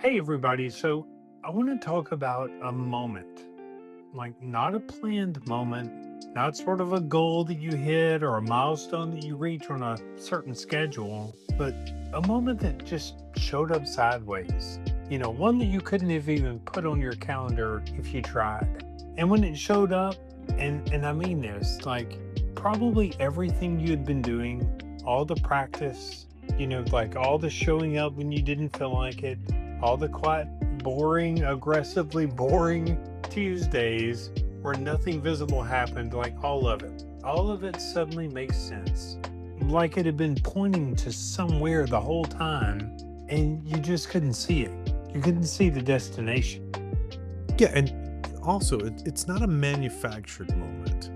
Hey, everybody. So, I want to talk about a moment, like not a planned moment, not sort of a goal that you hit or a milestone that you reach on a certain schedule, but a moment that just showed up sideways. One that you couldn't have even put on your calendar if you tried. And when it showed up, and I mean this, like probably everything you had been doing, all the practice, like all the showing up when you didn't feel like it, all the quiet, boring, aggressively boring Tuesdays where nothing visible happened, like all of it suddenly makes sense. Like it had been pointing to somewhere the whole time and you just couldn't see it. You couldn't see the destination. Yeah, and also it's not a manufactured moment.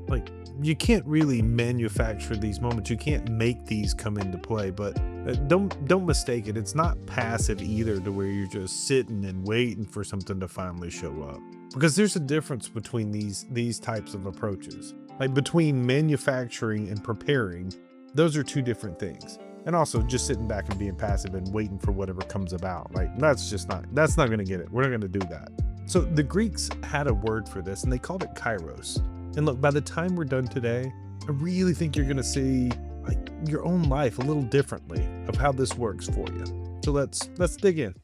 Like you can't really manufacture these moments. You can't make these come into play, but don't mistake it. It's not passive either to where you're just sitting and waiting for something to finally show up. Because there's a difference between these types of approaches. Like between manufacturing and preparing, those are two different things. And also just sitting back and being passive and waiting for whatever comes about. Like that's not going to get it. We're not going to do that. So the Greeks had a word for this and they called it Kairos. And look, by the time we're done today, I really think you're going to see like your own life a little differently of how this works for you. So let's dig in.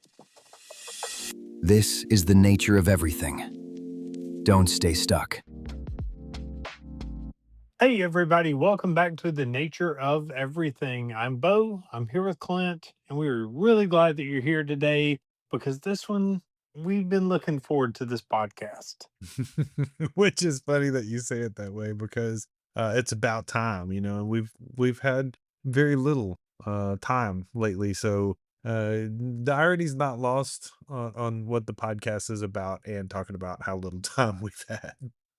This is the nature of everything. Don't stay stuck. Hey, everybody. Welcome back to the nature of everything. I'm Bo. I'm here with Clint, and we're really glad that you're here today because this one, we've been looking forward to this podcast. Which is funny that you say it that way because it's about time, and we've had very little time lately. So the irony's not lost on what the podcast is about and talking about how little time we've had.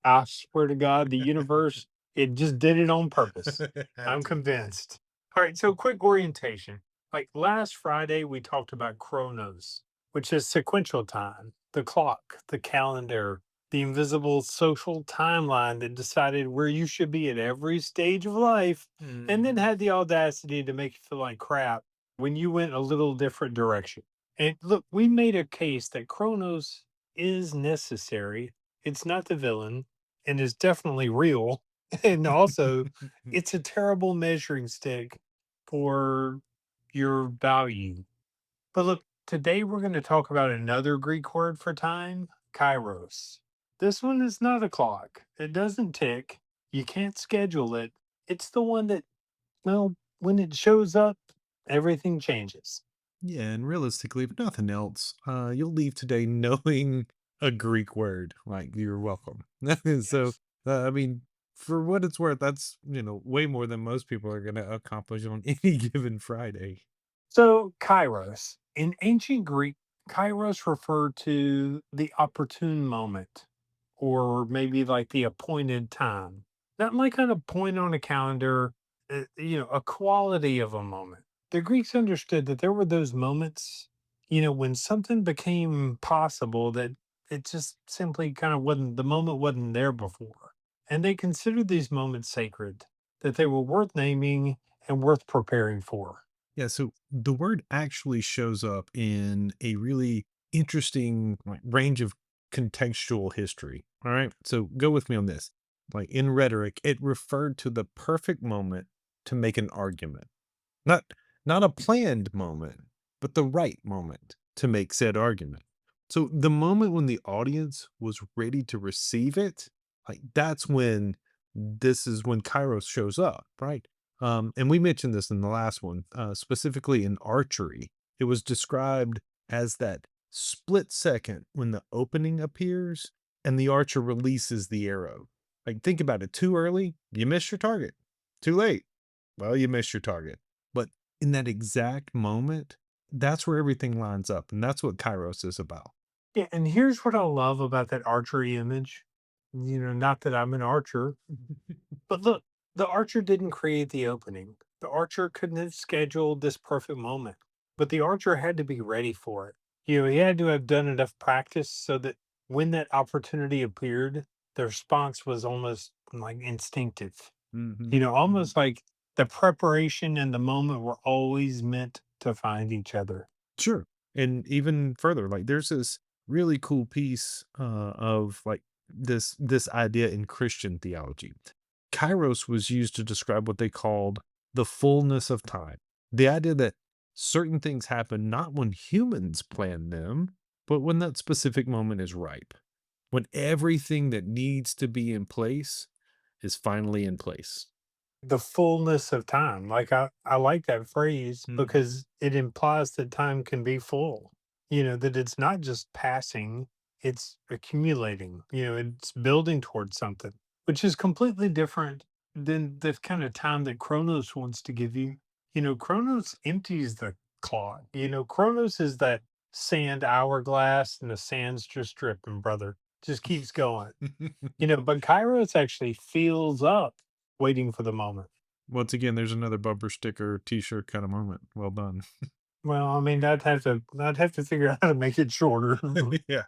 I swear to God, the universe, it just did it on purpose. Had I'm to. convinced. All right. So, quick orientation. Like last Friday, we talked about Chronos, which is sequential time, the clock, the calendar, the invisible social timeline that decided where you should be at every stage of life, and then Mhm. had the audacity to make you feel like crap when you went a little different direction. And look, we made a case that Chronos is necessary. It's not the villain and is definitely real. And also, it's a terrible measuring stick for your value. But look, today we're going to talk about another Greek word for time, Kairos. This one is not a clock, it doesn't tick. You can't schedule it. It's the one that, well, when it shows up, everything changes. Yeah, and realistically, if nothing else, you'll leave today knowing a Greek word. Like you're welcome. So, Yes. I mean, for what it's worth, that's way more than most people are going to accomplish on any given Friday. So, Kairos. In ancient Greek, Kairos referred to the opportune moment, or maybe like the appointed time. Not like on a point on a calendar, a quality of a moment. The Greeks understood that there were those moments, when something became possible that it just simply kind of wasn't, the moment wasn't there before. And they considered these moments sacred, that they were worth naming and worth preparing for. Yeah, so the word actually shows up in a really interesting range of contextual history. All right. So go with me on this. Like in rhetoric, it referred to the perfect moment to make an argument. Not not a planned moment, but the right moment to make said argument. So the moment when the audience was ready to receive it, like that's when this is when Kairos shows up, right? And we mentioned this in the last one, specifically in archery. It was described as that split second when the opening appears and the archer releases the arrow. Like think about it, too early, you miss your target. Too late, well, you missed your target. But in that exact moment, that's where everything lines up, and that's what Kairos is about. Yeah, and here's what I love about that archery image. Not that I'm an archer, but look, the archer didn't create the opening. The archer couldn't have scheduled this perfect moment, but the archer had to be ready for it. He had to have done enough practice so that when that opportunity appeared, the response was almost like instinctive. Mhm, mhm. Almost like the preparation and the moment were always meant to find each other. Sure. And even further, like there's this really cool piece of like this idea in Christian theology. Kairos was used to describe what they called the fullness of time. The idea that certain things happen not when humans plan them, but when that specific moment is ripe, when everything that needs to be in place is finally in place. The fullness of time. Like I like that phrase Mhm. because it implies that time can be full. That it's not just passing, it's accumulating, it's building towards something, which is completely different than the kind of time that Chronos wants to give you. Chronos empties the clock. Chronos is that sand hourglass and the sand's just dripping, brother. Just keeps going. But Kairos actually fills up waiting for the moment. Once again, there's another bumper sticker t-shirt kind of moment. Well done. Well, I mean, I'd have to figure out how to make it shorter. Yeah,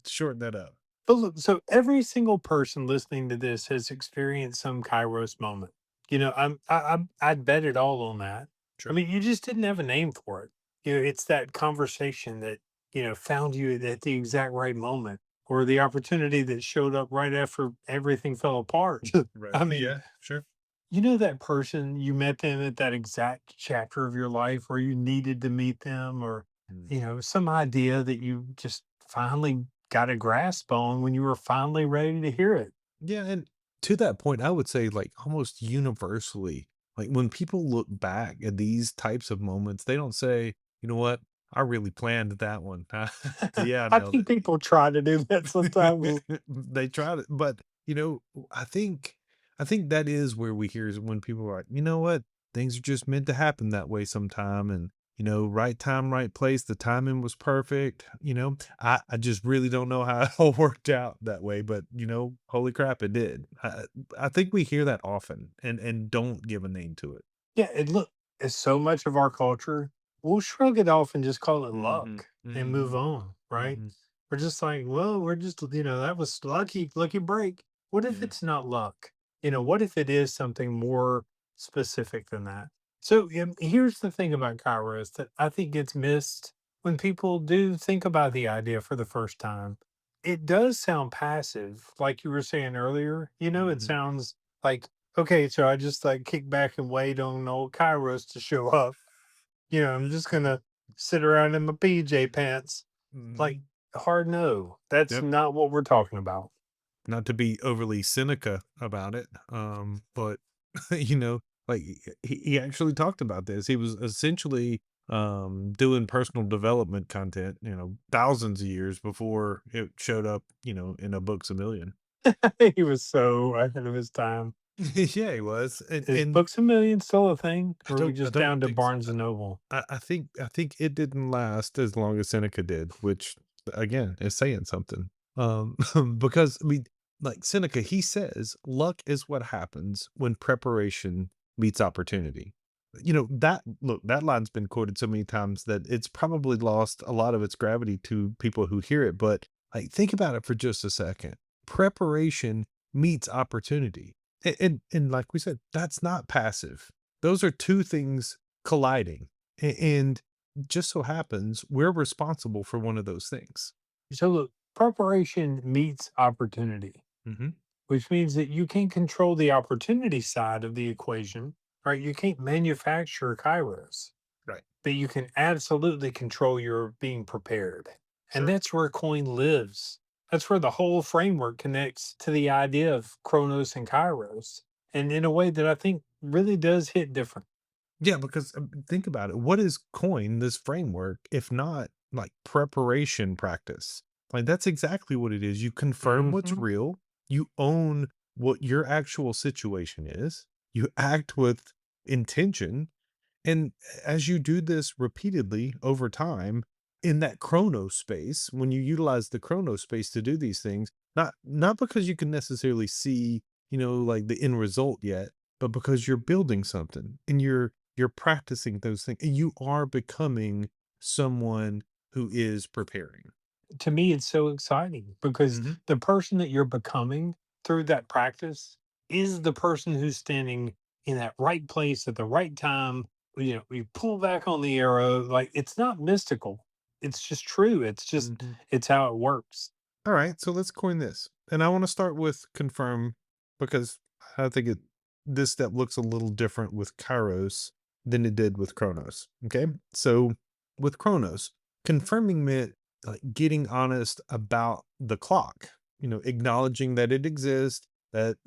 shorten that up. But look, so every single person listening to this has experienced some Kairos moment. I'd bet it all on that. I Sure. mean, you just didn't have a name for it. It's that conversation that found you at the exact right moment, or the opportunity that showed up right after everything fell apart. Right. I mean, Yeah, sure. that person, you met them at that exact chapter of your life where you needed to meet them, or, Mm. some idea that you just finally got a grasp on when you were finally ready to hear it. Yeah, and to that point, I would say like almost universally, like when people look back at these types of moments, they don't say, you know what, I really planned that one. Yeah, I I nailed think people try to do that sometimes. it. They tried it, but I think that is where we hear is when people are like, you know what, things are just meant to happen that way sometime, and right time, right place. The timing was perfect. I just really don't know how it all worked out that way, but holy crap, it did. I think we hear that often and don't give a name to it. Yeah, and look, it's so much of our culture, we'll shrug it off and just call it Mm-hmm. luck and move Mm-hmm. on, right? Mm-hmm. We're just like, well, we're just, that was lucky, lucky break. What if Yeah. it's not luck? What if it is something more specific than that? So here's the thing about Kairos that I think gets missed when people do think about the idea for the first time. It does sound passive, like you were saying earlier. It Mm-hmm. sounds like, okay, so I just like kick back and wait on old Kairos to show up. I'm just gonna sit around in my PJ pants. Mm-hmm. Like, hard no. That's Yep. not what we're talking about. Not to be overly Seneca about it, but like he actually talked about this. He was essentially doing personal development content, thousands of years before it showed up, in a books a million. He was so ahead of his time. Yeah, he was. And Is and Books a Million still a thing? Or are we I just don't down to think so. Barnes and Noble? I think it didn't last as long as Seneca did, which again is saying something. Um, because I mean, like Seneca, he says, luck is what happens when preparation meets opportunity. That line's been quoted so many times that it's probably lost a lot of its gravity to people who hear it. But like, think about it for just a second. Preparation meets opportunity. And like we said, that's not passive. Those are two things colliding. And just so happens we're responsible for one of those things. So look, preparation meets opportunity, Mhm. which means that you can't control the opportunity side of the equation, right? You can't manufacture Kairos, Right. but you can absolutely control your being prepared. And Sure. that's where coin lives. That's where the whole framework connects to the idea of Chronos and Kairos. And in a way that I think really does hit different. Yeah, because think about it. What is coin, this framework, if not like preparation practice? Like that's exactly what it is. You confirm what's Hmm. real, you own what your actual situation is, you act with intention. And as you do this repeatedly over time in that chrono space, when you utilize the chrono space to do these things, not because you can necessarily see, like the end result yet, but because you're building something and you're practicing those things and you are becoming someone who is preparing. To me, it's so exciting because Mhm. the person that you're becoming through that practice is the person who's standing in that right place at the right time. You pull back on the arrow. Like, it's not mystical. it's just true. Mhm. It's how it works. All right, so let's coin this. And I want to start with confirm because I think this step looks a little different with Kairos than it did with Chronos. Okay. So with Chronos, confirming meant like getting honest about the clock, acknowledging that it exists, that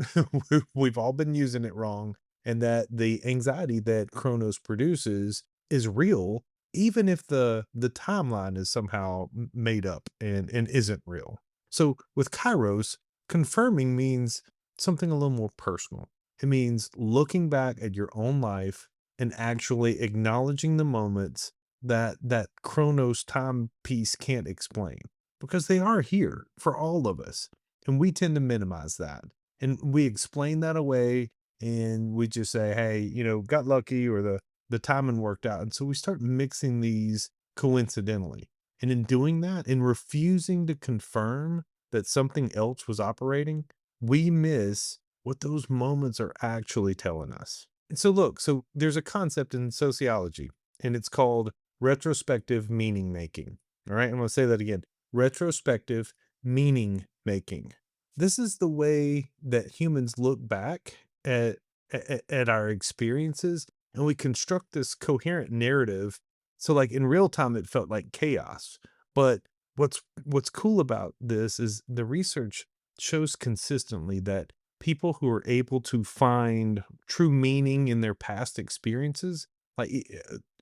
we've all been using it wrong, and that the anxiety that Chronos produces is real, even if the timeline is somehow made up and isn't real. So with Kairos, confirming means something a little more personal. It means looking back at your own life and actually acknowledging the moments that Chronos timepiece can't explain because they are here for all of us. And we tend to minimize that. And we explain that away and we just say, hey, got lucky or the timing worked out. And so we start mixing these coincidentally. And in doing that, in refusing to confirm that something else was operating, we miss what those moments are actually telling us. And so, look, so there's a concept in sociology, and it's called retrospective meaning making. All right. I'm going to say that again retrospective meaning making. This is the way that humans look back at our experiences and we construct this coherent narrative. So, like in real time, it felt like chaos. But what's cool about this is the research shows consistently that people who are able to find true meaning in their past experiences, like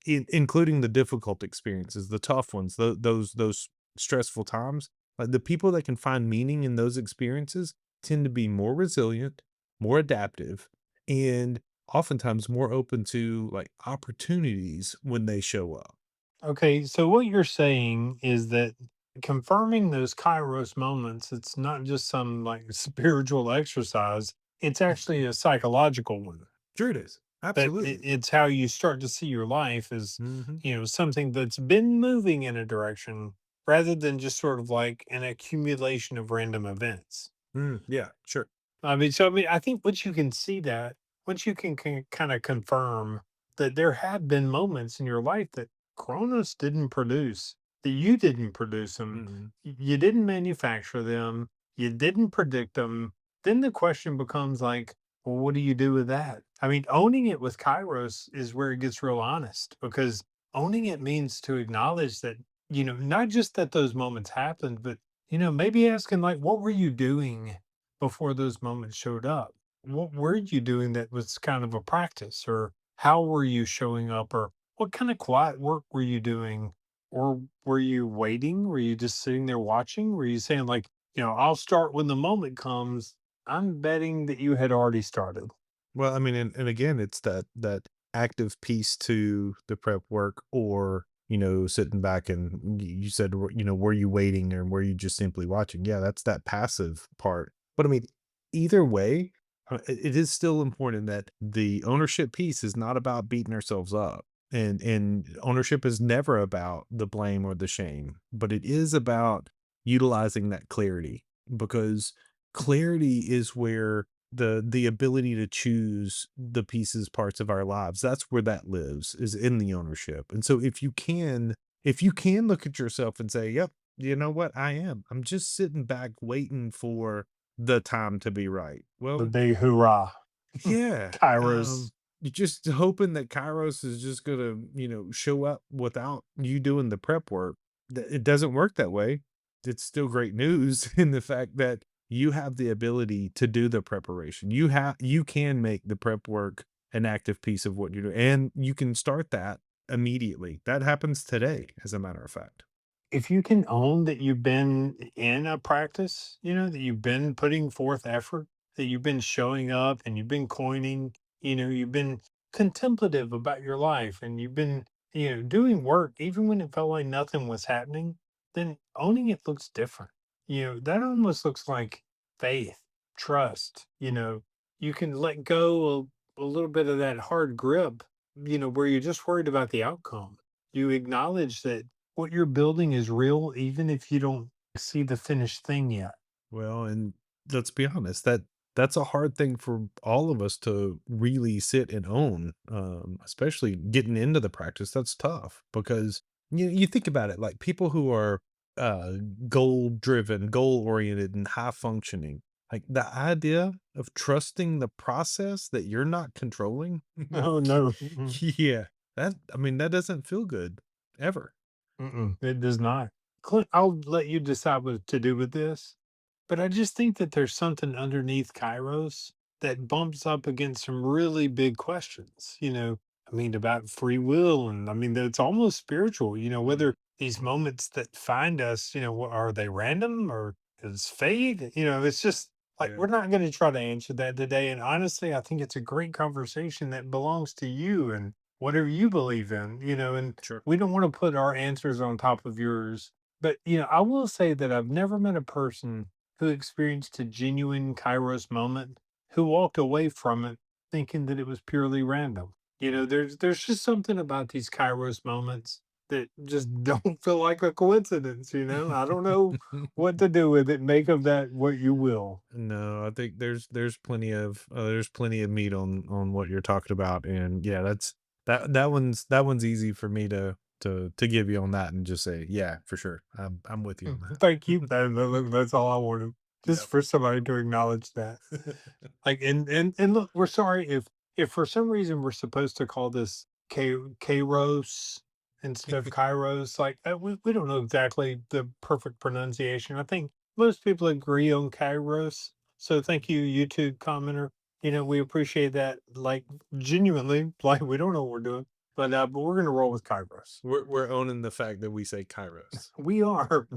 including the difficult experiences, the tough ones, those stressful times, like the people that can find meaning in those experiences tend to be more resilient, more adaptive, and oftentimes more open to like opportunities when they show up. Okay, so what you're saying is that confirming those Kairos moments, it's not just some like spiritual exercise, it's actually a psychological one. Sure, it is. That Absolutely. it's how you start to see your life as, Hmm. something that's been moving in a direction rather than just sort of like an accumulation of random events. Yeah, sure. I think once you can see that, once you can kind of confirm that there have been moments in your life that Cronus didn't produce, that you didn't produce them, Mhm. you didn't manufacture them, you didn't predict them, then the question becomes like, well, what do you do with that? I mean, owning it with Kairos is where it gets real honest because owning it means to acknowledge that, not just that those moments happened, but, maybe asking, like, what were you doing before those moments showed up? What were you doing that was kind of a practice? Or how were you showing up? Or what kind of quiet work were you doing? Or were you waiting? Were you just sitting there watching? Were you saying, like, I'll start when the moment comes? I'm betting that you had already started. Well, I mean, and again, it's that active piece to the prep work, or sitting back and you said, were you waiting or were you just simply watching? Yeah, that's that passive part. But I mean, either way, it is still important that the ownership piece is not about beating ourselves up, and ownership is never about the blame or the shame, but it is about utilizing that clarity because clarity is where the ability to choose the pieces parts of our lives, that's where that lives, is in the ownership. And so if you can look at yourself and say, yep, you know what, I'm just sitting back waiting for the time to be right. The Well, big hoorah. yeah. Kairos. You're just hoping that Kairos is just gonna, show up without you doing the prep work. It doesn't work that way. It's still great news in the fact that you have the ability to do the preparation. You can make the prep work an active piece of what you're doing, and you can start that immediately. That happens today, as a matter of fact. If you can own that you've been in a practice, that you've been putting forth effort, that you've been showing up and you've been coining, you've been contemplative about your life and you've been, doing work even when it felt like nothing was happening, then owning it looks different. That almost looks like faith, trust, you can let go a little bit of that hard grip, where you're just worried about the outcome. You acknowledge that what you're building is real, even if you don't see the finished thing yet. Well, and let's be honest, that's a hard thing for all of us to really sit and own, especially getting into the practice. That's tough because You think about it, like people who are uh goal driven, goal oriented, and high functioning. Like the idea of trusting the process that you're not controlling. Oh no. Mm-mm. Yeah. That I mean, that doesn't feel good ever. Mm-mm. It does not. Clint, I'll let you decide what to do with this, but I just think that there's something underneath Kairos that bumps up against some really big questions. I mean, about free will, and I mean, it's almost spiritual. Mhm. Whether these moments that find us, are they random or is fate? It's just like Yeah. we're not going to try to answer that today. And honestly, I think it's a great conversation that belongs to you and whatever you believe in. And Sure. we don't want to put our answers on top of yours. But, I will say that I've never met a person who experienced a genuine Kairos moment who walked away from it thinking that it was purely random. There's just something about these Kairos moments that just don't feel like a coincidence. I don't know what to do with it. Make of that what you will. No, I think there's plenty of meat on what you're talking about, and yeah, that one's easy for me to give you on that and just say, yeah, for sure, I'm with you on Thank you. that. That's all I wanted. Just Yep. for somebody to acknowledge that. Like, and look, we're sorry if for some reason we're supposed to call this Kairos instead of Kairos. Like, we don't know exactly the perfect pronunciation. I think most people agree on Kairos. So thank you, YouTube commenter. We appreciate that. Like, genuinely, like we don't know what we're doing, but we're gonna roll with Kairos. We're owning the fact that we say Kairos. We are.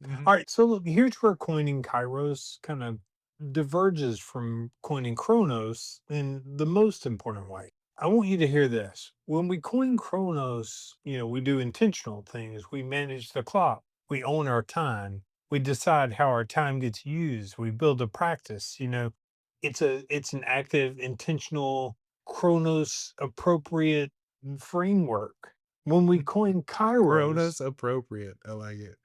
Mhm. All right, so look, here's where coining Kairos kind of diverges from coining Chronos in the most important way. I want you to hear this. When we coin Chronos, we do intentional things. We manage the clock. We own our time. We decide how our time gets used. We build a practice. It's an active, intentional, Chronos appropriate framework. When we coin Kairos, Cronus appropriate. I like it.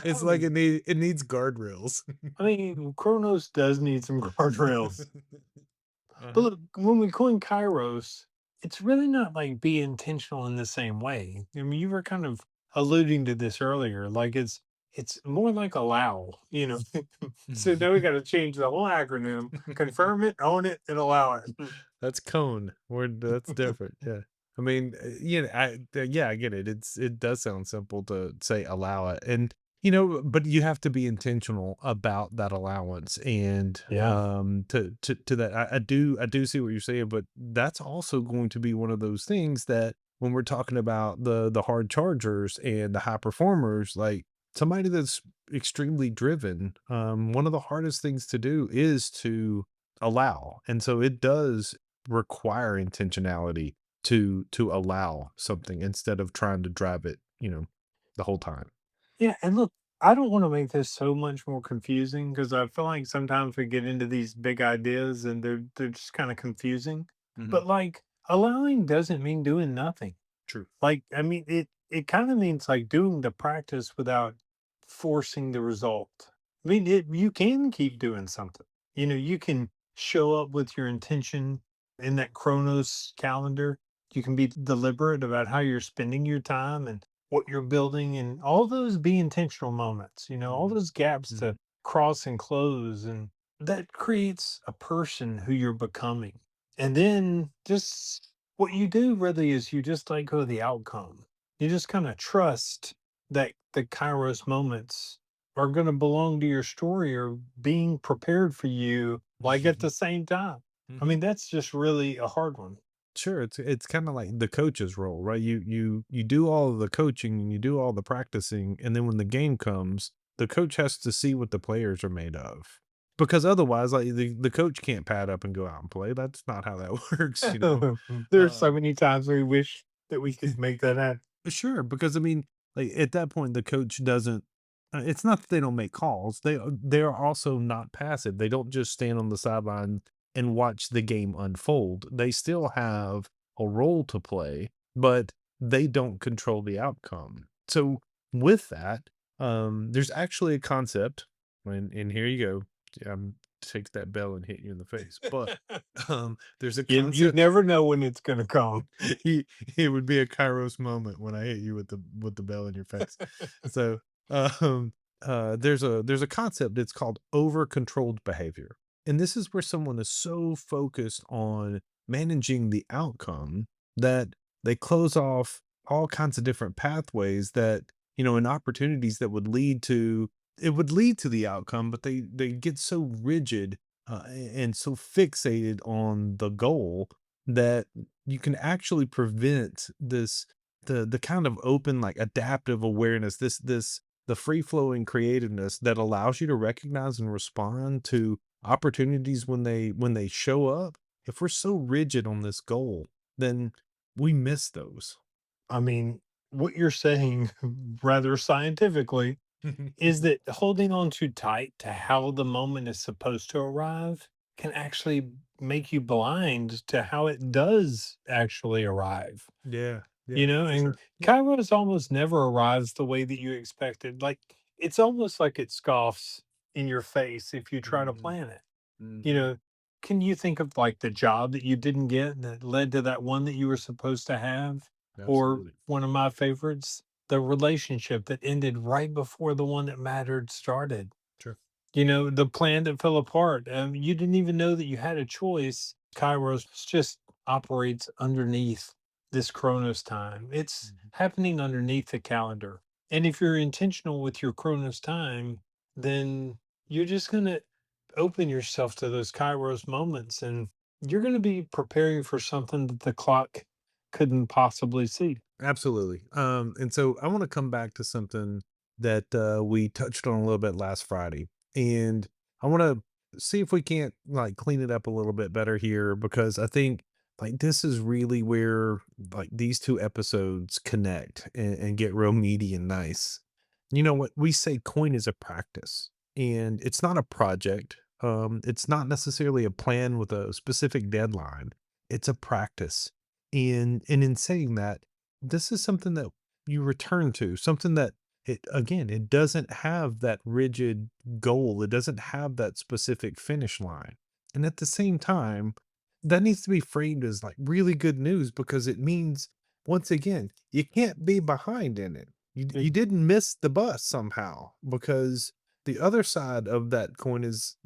It's like it needs guardrails. I mean, Chronos does need some guardrails. But Uh-huh. look, when we coin Kairos, it's really not like be intentional in the same way. I mean, you were kind of alluding to this earlier. Like it's more like allow. So now we got to change the whole acronym, confirm it, own it, and allow it. That's cone. That's different. Yeah. I mean, yeah, I get it. It does sound simple to say allow it, and but you have to be intentional about that allowance, and Yeah. to that, I do see what you're saying, but that's also going to be one of those things that when we're talking about the hard chargers and the high performers, like somebody that's extremely driven, one of the hardest things to do is to allow, and so it does require intentionality to allow something instead of trying to drive it, the whole time. Yeah, and look, I don't want to make this so much more confusing because I feel like sometimes we get into these big ideas and they're just kind of confusing. Mhm. But like allowing doesn't mean doing nothing. True. Like, I mean, it kind of means like doing the practice without forcing the result. I mean, you can keep doing something. You can show up with your intention in that Chronos calendar. You can be deliberate about how you're spending your time and what you're building, and all those be intentional moments. All Mhm. those gaps to Mhm. cross and close, and that creates a person who you're becoming. And then just what you do really is you just let go of the outcome. You just kind of trust that the Kairos moments are going to belong to your story or being prepared for you, like at the same time. I Mhm. mean, that's just really a hard one. Sure, it's kinda like the coach's role, right? You do all of the coaching and you do all the practicing, and then when the game comes, the coach has to see what the players are made of. Because otherwise, like, the coach can't pad up and go out and play. That's not how that works. There's so Uh many times we wish that we could make that happen. Sure, because I mean, like at that point, the coach doesn't. It's not that they don't make calls. They are also not passive. They don't just stand on the sideline and watch the game unfold. They still have a role to play, but they don't control the outcome. So with that, there's actually a concept, and here you go. Yeah, take that bell and hit you in the face. But there's a You concept. never know when it's gonna come. he it would be a Kairos moment when I hit you with the bell in your face. So um there's a concept that's called over controlled behavior. And this is where someone is so focused on managing the outcome that they close off all kinds of different pathways that, and opportunities that would lead to the outcome, but they get so rigid and so fixated on the goal that you can actually prevent the kind of open, like, adaptive awareness, the free flowing creativeness that allows you to recognize and respond to opportunities when they show up. If we're so rigid on this goal, then we miss those. I mean, what you're saying rather scientifically is that holding on too tight to how the moment is supposed to arrive can actually make you blind to how it does actually arrive. Yeah, You yeah, know, for and sure. Yeah. Kairos almost never arrives the way that you expected. Like, it's almost like it scoffs in your face if you try to Mhm, plan it. You mhm. know, can you think of like the job that you didn't get that led to that one that you were supposed to have? Or Absolutely. one of my favorites, the relationship that ended right before the one that mattered started. Sure. The plan that fell apart. You didn't even know that you had a choice. Kairos just operates underneath this Chronos time. It's Mhm. happening underneath the calendar. And if you're intentional with your Chronos time, then you're just going to open yourself to those Kairos moments and you're going to be preparing for something that the clock couldn't possibly see. Absolutely. And so I want to come back to something that we touched on a little bit last Friday, and I want to see if we can't, like, clean it up a little bit better here, because I think, like, this is really where, like, these two episodes connect and get real meaty and nice. You know what we say? Coin is a practice, and it's not a project. It's not necessarily a plan with a specific deadline. It's a practice. And in saying that, this is something that you return to, something that, it doesn't have that rigid goal. It doesn't have that specific finish line. And at the same time, that needs to be framed as, like, really good news, because it means, once again, you can't be behind in it. You didn't miss the bus somehow, because the other side of that coin is,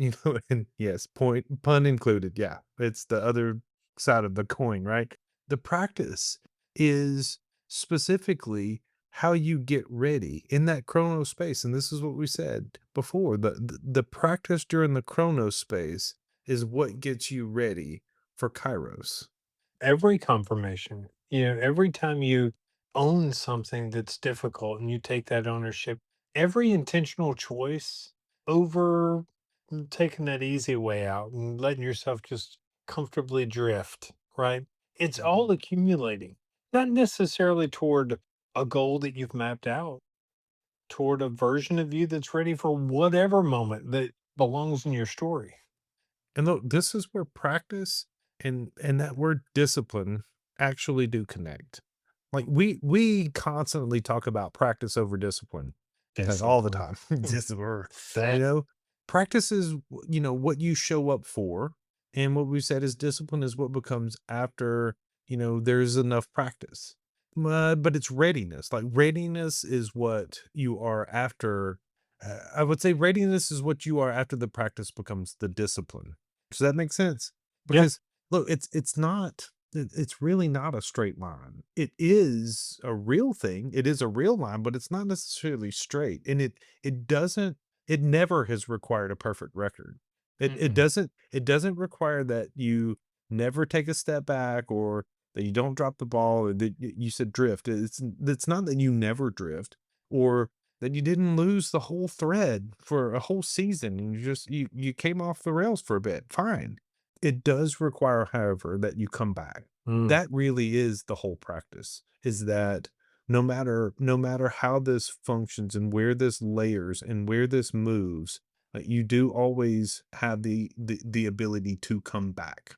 and yes, point pun included. Yeah, it's the other side of the coin, right? The practice is specifically how you get ready in that chrono space. And this is what we said before. The practice during the chrono space is what gets you ready for Kairos. Every confirmation, every time you own something that's difficult and you take that ownership, every intentional choice over taking that easy way out and letting yourself just comfortably drift, right? It's Mhm. all accumulating, not necessarily toward a goal that you've mapped out, toward a version of you that's ready for whatever moment that belongs in your story. And look, this is where practice and that word discipline actually do connect. Like, we constantly talk about practice over discipline, like, all the Discipline. time. Discipline, you That know, practice is, what you show up for, and what we said is discipline is what becomes after, there's enough practice. But it's readiness. Like, readiness is what you are after. I would say readiness is what you are after the practice becomes the discipline. Does that make sense? Yeah. Because, look, it's not, it's really not a straight line. It is a real thing. It is a real line, but it's not necessarily straight. And it never has required a perfect record. Mm-mm. It doesn't require that you never take a step back, or that you don't drop the ball, or that you said drift. It's not that you never drift, or that you didn't lose the whole thread for a whole season and you came off the rails for a bit. Fine. It does require, however, that you come back. Mm. That really is the whole practice, is that no matter how this functions and where this layers and where this moves, you do always have the ability to come back.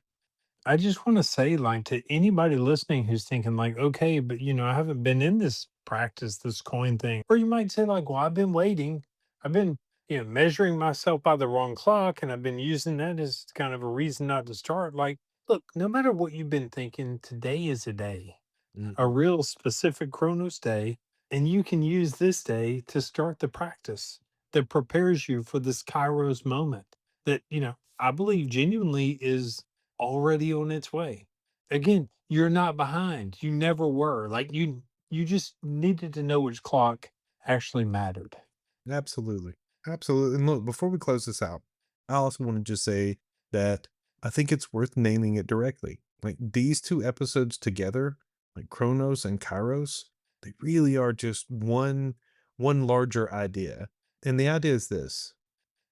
I just want to say, like, to anybody listening who's thinking, like, okay, but I haven't been in this practice, this coin thing. Or you might say, like, well, I've been waiting. I've been measuring myself by the wrong clock, and I've been using that as kind of a reason not to start. Like, look, no matter what you've been thinking, today is a day, a Mhm. real specific Chronos day, and you can use this day to start the practice that prepares you for this Kairos moment that, I believe genuinely is already on its way. Again, you're not behind. You never were. Like you just needed to know which clock actually mattered. Absolutely. Absolutely. And look, before we close this out, I also want to just say that I think it's worth naming it directly. Like these two episodes together, like Chronos and Kairos, they really are just one larger idea. And the idea is this.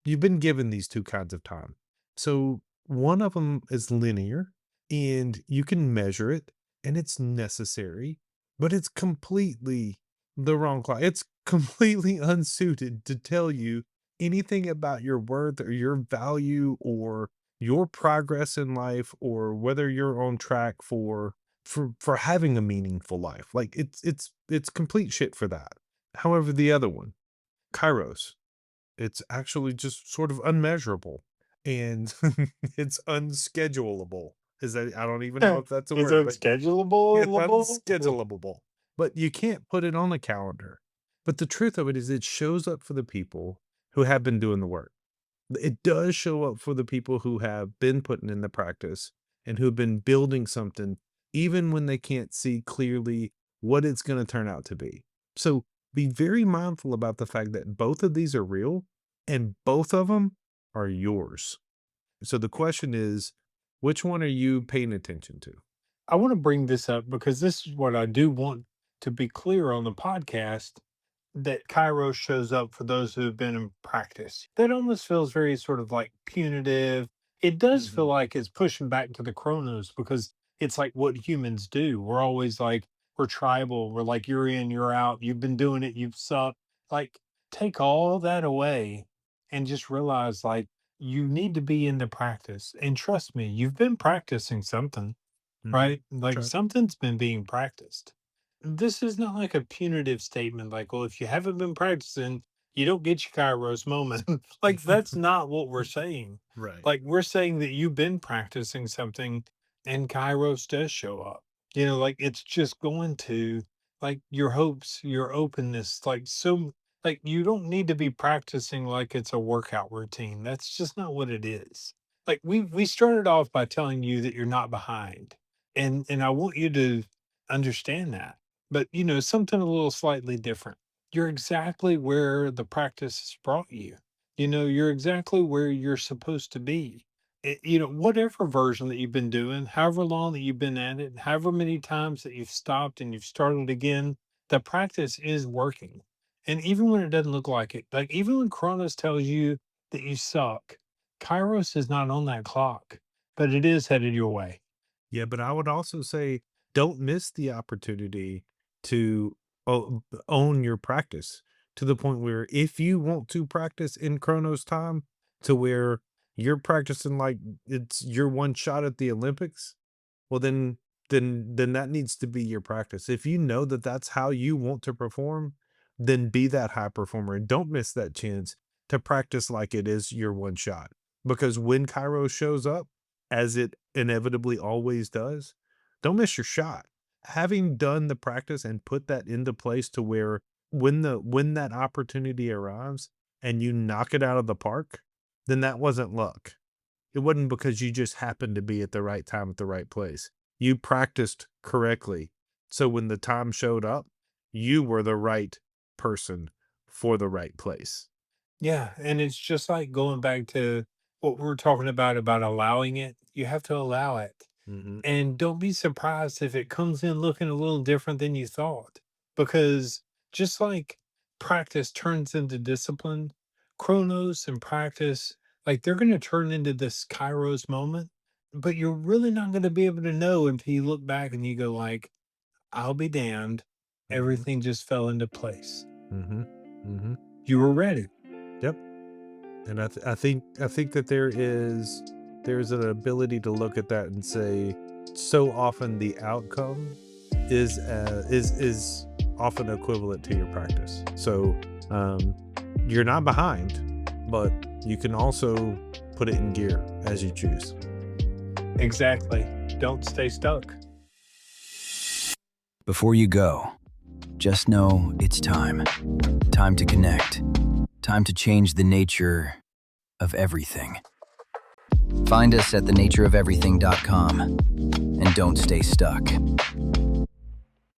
You've been given these two kinds of time. So one of them is linear and you can measure it and it's necessary, but it's completely the wrong clock. It's completely unsuited to tell you anything about your worth or your value or your progress in life or whether you're on track for having a meaningful life. Like it's complete shit for that. However, the other one, Kairos, it's actually just sort of unmeasurable and it's unschedulable. Is that I don't even know if that's a Is word, but it's unschedulable? unschedulable. But you can't put it on a calendar. But the truth of it is it shows up for the people who have been doing the work. It does show up for the people who have been putting in the practice and who've been building something even when they can't see clearly what it's going to turn out to be. So be very mindful about the fact that both of these are real and both of them are yours. So the question is, which one are you paying attention to? I want to bring this up because this is what I do want to be clear on the podcast that Kairos shows up for those who have been in practice. That almost feels very sort of like punitive. It does feel Mhm. like it's pushing back to the Chronos because it's like what humans do. We're always like, we're tribal. We're like, you're in, you're out. You've been doing it. You've sucked. Like, take all that away and just realize like you need to be in the practice. And trust me, you've been practicing something, Mhm. right? Like Sure. something's been being practiced. This is not like a punitive statement, like, well, if you haven't been practicing, you don't get your Kairos moment. Like, that's not what we're saying. Right. Like, we're saying that you've been practicing something and Kairos does show up. Like it's just going to, like, your hopes, your openness, like, so, like, you don't need to be practicing like it's a workout routine. That's just not what it is. Like, we started off by telling you that you're not behind. And I want you to understand that. But, something a little slightly different. You're exactly where the practice has brought you. You're exactly where you're supposed to be. Whatever version that you've been doing, however long that you've been at it, however many times that you've stopped and you've started again, the practice is working. And even when it doesn't look like it, like even when Chronos tells you that you suck, Kairos is not on that clock, but it is headed your way. Yeah, but I would also say don't miss the opportunity to own your practice to the point where if you want to practice in Chronos time to where you're practicing like it's your one shot at the Olympics, well then that needs to be your practice. If you know that that's how you want to perform, then be that high performer and don't miss that chance to practice like it is your one shot. Because when Cairo shows up, as it inevitably always does, don't miss your shot. Having done the practice and put that into place to where when that opportunity arrives and you knock it out of the park, then that wasn't luck. It wasn't because you just happened to be at the right time at the right place. You practiced correctly. So when the time showed up, you were the right person for the right place. Yeah, and it's just like going back to what we were talking about allowing it. You have to allow it. Mhm. And don't be surprised if it comes in looking a little different than you thought. Because just like practice turns into discipline, chronos and practice, like they're going to turn into this kairos moment. But you're really not going to be able to know until you look back and you go like, I'll be damned. Mhm. Everything just fell into place. Mhm. Mhm. You were ready. Yep. And I think that there's an ability to look at that and say, so often the outcome is often equivalent to your practice. So, um, you're not behind, but you can also put it in gear as you choose. Exactly. Don't stay stuck. Before you go, just know it's time. Time to connect. Time to change the nature of everything. Find us at thenatureofeverything.com and don't stay stuck.